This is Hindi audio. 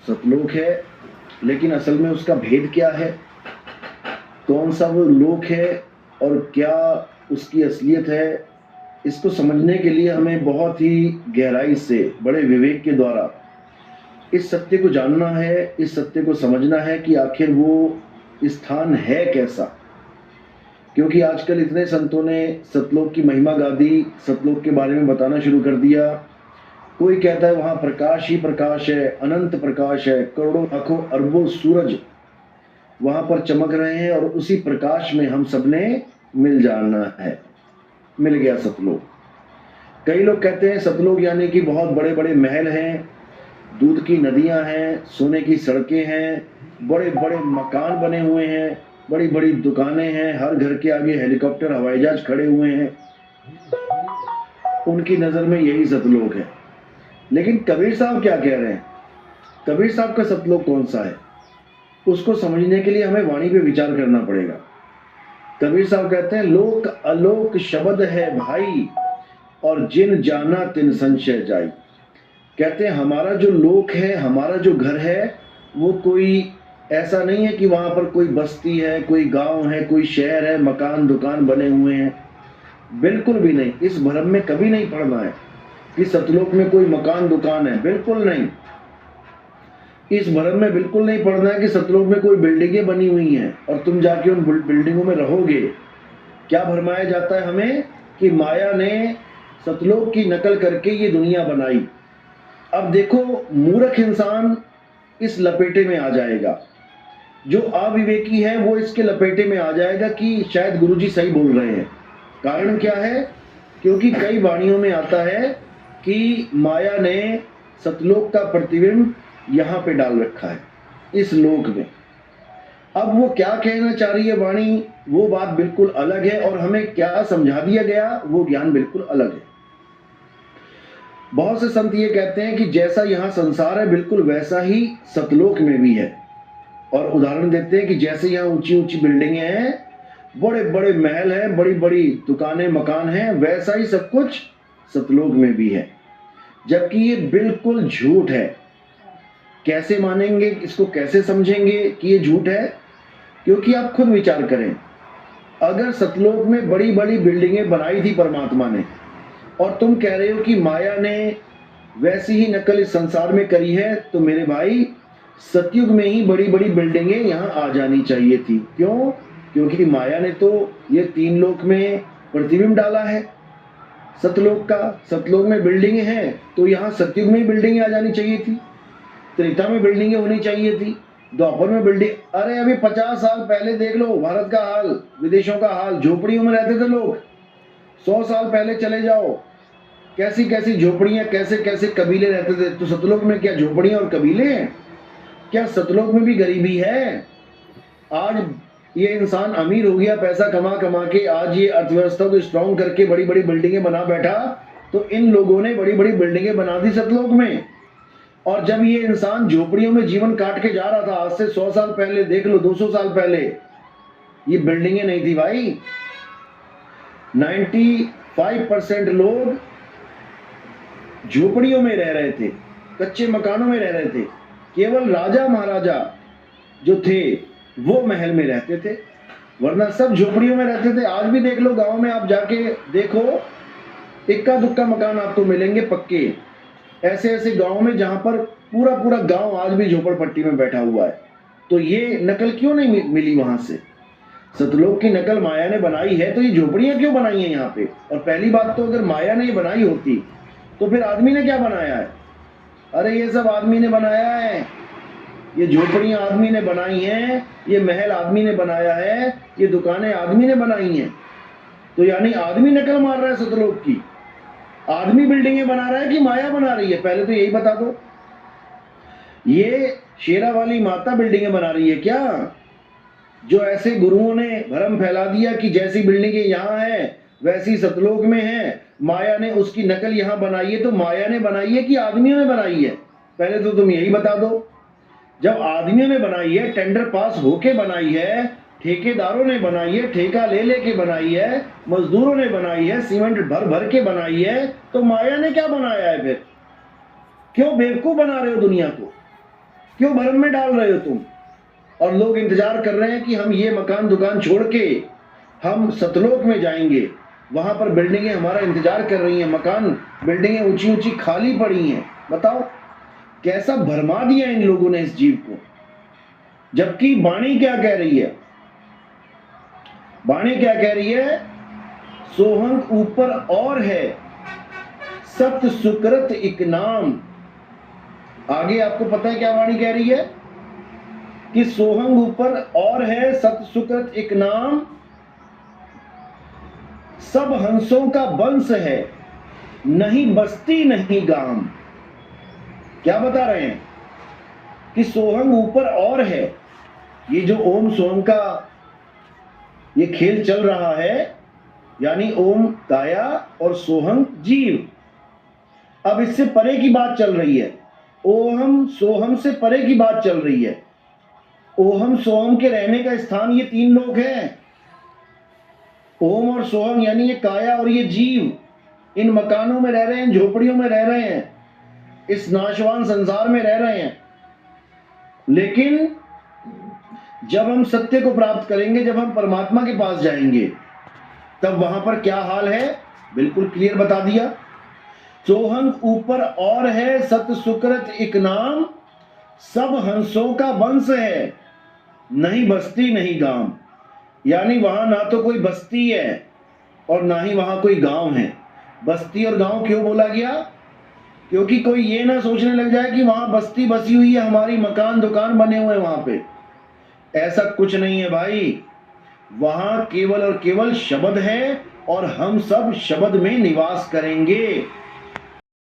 सतलोक है, लेकिन असल में उसका भेद क्या है, कौन सा वो लोक है और क्या उसकी असलियत है, इसको समझने के लिए हमें बहुत ही गहराई से, बड़े विवेक के द्वारा इस सत्य को जानना है, इस सत्य को समझना है कि आखिर वो स्थान है कैसा। क्योंकि आजकल इतने संतों ने सतलोक की महिमा गा दी, सतलोक के बारे में बताना शुरू कर दिया। कोई कहता है वहाँ प्रकाश ही प्रकाश है, अनंत प्रकाश है, करोड़ों लाखों अरबों सूरज वहाँ पर चमक रहे हैं और उसी प्रकाश में हम सबने मिल जाना है, मिल गया सतलोक। कई लोग कहते हैं सतलोक यानी कि बहुत बड़े बड़े महल हैं, दूध की नदियां हैं, सोने की सड़कें हैं, बड़े बड़े मकान बने हुए हैं, बड़ी बड़ी दुकानें हैं, हर घर के आगे हेलीकॉप्टर हवाई जहाज खड़े हुए हैं। उनकी नज़र में यही सतलोक है। लेकिन कबीर साहब क्या कह रहे हैं? कबीर साहब का सतलोक कौन सा है, उसको समझने के लिए हमें वाणी पे विचार करना पड़ेगा। कबीर साहब कहते हैं लोक अलोक शब्द है भाई, और जिन जाना तिन संशय जाई। कहते हैं हमारा जो लोक है, हमारा जो घर है, वो कोई ऐसा नहीं है कि वहाँ पर कोई बस्ती है, कोई गांव है, कोई शहर है, मकान दुकान बने हुए हैं। बिल्कुल भी नहीं। इस भ्रम में कभी नहीं पड़ना है कि सतलोक में कोई मकान दुकान है, बिल्कुल नहीं। इस भ्रम में बिल्कुल नहीं पड़ना है कि सतलोक में कोई बिल्डिंगें बनी हुई हैं और तुम जाके उन बिल्डिंगों में रहोगे। क्या भरमाया जाता है हमें कि माया ने सतलोक की नकल करके ये दुनिया बनाई। अब देखो, मूर्ख इंसान इस लपेटे में आ जाएगा, जो अविवेकी है वो इसके लपेटे में आ जाएगा कि शायद गुरुजी सही बोल रहे हैं। कारण क्या है? क्योंकि कई वाणियों में आता है कि माया ने सतलोक का प्रतिबिंब यहाँ पे डाल रखा है, इस लोक में। अब वो क्या कहना चाह रही है वाणी, वो बात बिल्कुल अलग है, और हमें क्या समझा दिया गया वो ज्ञान बिल्कुल अलग है। बहुत से संत ये कहते हैं कि जैसा यहाँ संसार है बिल्कुल वैसा ही सतलोक में भी है, और उदाहरण देते हैं कि जैसे यहाँ ऊंची ऊंची बिल्डिंगें हैं, बड़े बड़े महल हैं, बड़ी बड़ी दुकानें मकान हैं, वैसा ही सब कुछ सतलोक में भी है। जबकि ये बिल्कुल झूठ है। कैसे मानेंगे इसको, कैसे समझेंगे कि ये झूठ है? क्योंकि आप खुद विचार करें, अगर सतलोक में बड़ी बड़ी बिल्डिंगें बनाई थी परमात्मा ने, और तुम कह रहे हो कि माया ने वैसी ही नकल इस संसार में करी है, तो मेरे भाई सतयुग में ही बड़ी बड़ी बिल्डिंगें यहाँ आ जानी चाहिए थी। क्यों? क्योंकि माया ने तो ये तीन लोक में प्रतिबिंब डाला है सतलोक का। सतलोक में बिल्डिंगें हैं तो यहाँ सतयुग में ही बिल्डिंगें आ जानी चाहिए थी, त्रेता में बिल्डिंगें होनी चाहिए थी, द्वापर में बिल्डिंग। अरे अभी 50 साल पहले देख लो भारत का हाल, विदेशों का हाल, झोपड़ियों में रहते थे लोग। 100 साल पहले चले जाओ, कैसी कैसी झोपड़ियां, कैसे कैसे कबीले रहते थे। तो सतलोक में क्या झोपड़ियां और कबीले हैं? क्या सतलोक में भी गरीबी है? आज ये इंसान अमीर हो गया, पैसा कमा कमा के आज ये अर्थव्यवस्था को स्ट्रॉन्ग करके बड़ी बड़ी बिल्डिंगें बना बैठा, तो इन लोगों ने बड़ी बड़ी बिल्डिंगें बना दी सतलोक में। और जब ये इंसान झोपड़ियों में जीवन काट के जा रहा था, आज से 100 साल पहले देख लो, 200 साल पहले, ये बिल्डिंगें नहीं थी भाई। 95% लोग झोपड़ियों में रह रहे थे, कच्चे मकानों में रह रहे थे। केवल राजा महाराजा जो थे वो महल में रहते थे, वरना सब झोपड़ियों में रहते थे। आज भी देख लो, गांव में आप जाके देखो, इक्का दुक्का मकान आपको मिलेंगे पक्के। ऐसे ऐसे गांव में जहां पर पूरा पूरा गांव आज भी झोपड़पट्टी में बैठा हुआ है। तो ये नकल क्यों नहीं मिली वहां से? सतलोक की नकल माया ने बनाई है, तो ये झोपड़ियां क्यों बनाई हैं यहाँ पे? और पहली बात तो अगर माया ने बनाई होती तो फिर आदमी ने क्या बनाया है? अरे ये सब आदमी ने बनाया है, ये झोपड़ियां आदमी ने बनाई हैं, ये महल आदमी ने बनाया है, ये दुकानें आदमी ने बनाई हैं। तो यानी आदमी नकल मार रहा है सतलोक की? आदमी बिल्डिंगें बना रहा है कि माया बना रही है? पहले तो यही बता दो। ये शेरा वाली माता बिल्डिंगें बना रही है क्या? जो ऐसे गुरुओं ने भ्रम फैला दिया कि जैसी बिल्डिंगें यहाँ है वैसी सतलोक में है, माया ने उसकी नकल यहाँ बनाई है। तो माया ने बनाई है कि आदमियों ने बनाई है? पहले तो तुम यही बता दो। जब आदमियों ने बनाई है, टेंडर पास होके बनाई है, ठेकेदारों ने बनाई है, ठेका ले लेके बनाई है, मजदूरों ने बनाई है, सीमेंट भर भर के बनाई है, तो माया ने क्या बनाया है फिर? क्यों बेवकूफ बना रहे हो दुनिया को? क्यों भरम में डाल रहे हो तुम? और लोग इंतजार कर रहे हैं कि हम ये मकान दुकान छोड़ के हम सतलोक में जाएंगे, वहां पर बिल्डिंगें हमारा इंतजार कर रही हैं, मकान बिल्डिंगें ऊंची ऊंची खाली पड़ी हैं। बताओ कैसा भरमा दिया इन लोगों ने इस जीव को। जबकि वाणी क्या कह रही है? वाणी क्या कह रही है? सोहंग ऊपर और है, सत सुकृत इक नाम। आगे आपको पता है क्या वाणी कह रही है? कि सोहंग ऊपर और है, सत सुकृत इक नाम, सब हंसों का वंश है, नहीं बस्ती नहीं गांव। क्या बता रहे हैं? कि सोहंग ऊपर और है। ये जो ओम सोहंग का ये खेल चल रहा है, यानी ओम काया और सोहंग जीव। अब इससे परे की बात चल रही है, ओहम सोहम से परे की बात चल रही है। ओहम सोहम के रहने का स्थान ये तीन लोग हैं। ओम और सोहम यानी ये काया और ये जीव इन मकानों में रह रहे हैं, झोपड़ियों में रह रहे हैं, इस नाशवान संसार में रह रहे हैं। लेकिन जब हम सत्य को प्राप्त करेंगे, जब हम परमात्मा के पास जाएंगे, तब वहां पर क्या हाल है बिल्कुल क्लियर बता दिया। सोहंग ऊपर और है, सत सुकृत इक नाम, सब हंसों का वंश है, नहीं बस्ती नहीं गांव। यानी वहां ना तो कोई बस्ती है और ना ही वहां कोई गांव है। बस्ती और गांव क्यों बोला गया? क्योंकि कोई ये ना सोचने लग जाए कि वहां बस्ती बसी हुई है, हमारी मकान दुकान बने हुए हैं वहां पे। ऐसा कुछ नहीं है भाई। वहां केवल और केवल शब्द है और हम सब शब्द में निवास करेंगे।